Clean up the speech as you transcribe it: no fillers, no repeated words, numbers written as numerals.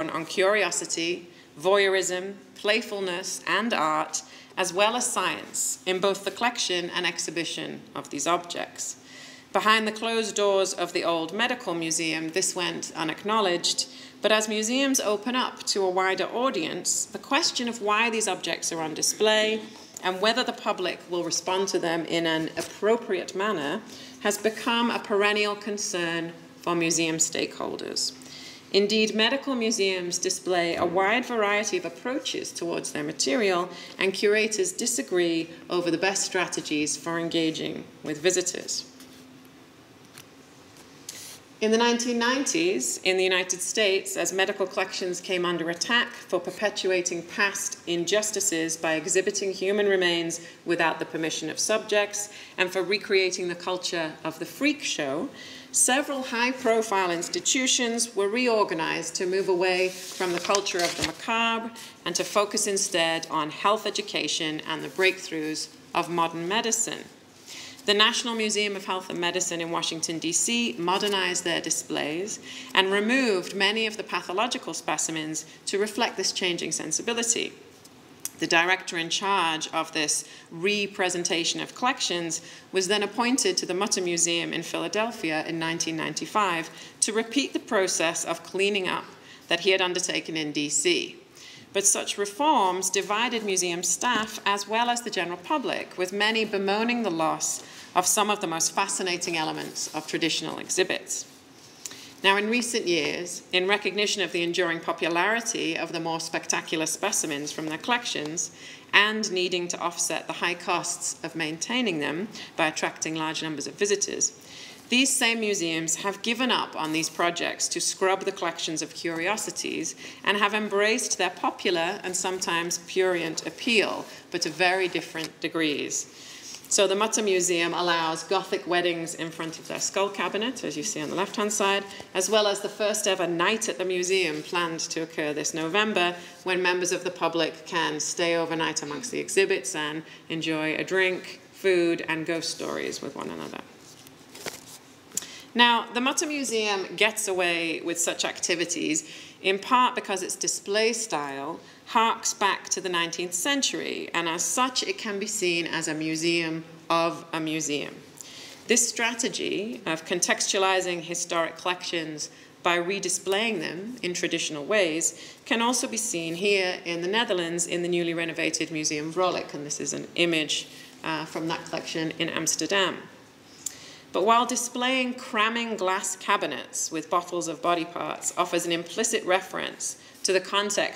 on curiosity, voyeurism, playfulness, and art, as well as science, in both the collection and exhibition of these objects. Behind the closed doors of the old medical museum, this went unacknowledged, but as museums open up to a wider audience, the question of why these objects are on display and whether the public will respond to them in an appropriate manner has become a perennial concern for museum stakeholders. Indeed, medical museums display a wide variety of approaches towards their material, and curators disagree over the best strategies for engaging with visitors. In the 1990s, in the United States, as medical collections came under attack for perpetuating past injustices by exhibiting human remains without the permission of subjects, and for recreating the culture of the freak show, several high-profile institutions were reorganized to move away from the culture of the macabre and to focus instead on health education and the breakthroughs of modern medicine. The National Museum of Health and Medicine in Washington, D.C. modernized their displays and removed many of the pathological specimens to reflect this changing sensibility. The director in charge of this re-presentation of collections was then appointed to the Mutter Museum in Philadelphia in 1995 to repeat the process of cleaning up that he had undertaken in D.C. But such reforms divided museum staff as well as the general public, with many bemoaning the loss of some of the most fascinating elements of traditional exhibits. Now, in recent years, in recognition of the enduring popularity of the more spectacular specimens from their collections and needing to offset the high costs of maintaining them by attracting large numbers of visitors, these same museums have given up on these projects to scrub the collections of curiosities and have embraced their popular and sometimes prurient appeal, but to very different degrees. So the Mutter Museum allows Gothic weddings in front of their skull cabinet, as you see on the left-hand side, as well as the first ever night at the museum planned to occur this November, when members of the public can stay overnight amongst the exhibits and enjoy a drink, food, and ghost stories with one another. Now, the Mutter Museum gets away with such activities in part because its display style harks back to the 19th century, and as such, it can be seen as a museum of a museum. This strategy of contextualizing historic collections by redisplaying them in traditional ways can also be seen here in the Netherlands in the newly renovated Museum Vrolijk, and this is an image from that collection in Amsterdam. But while displaying cramming glass cabinets with bottles of body parts offers an implicit reference to the context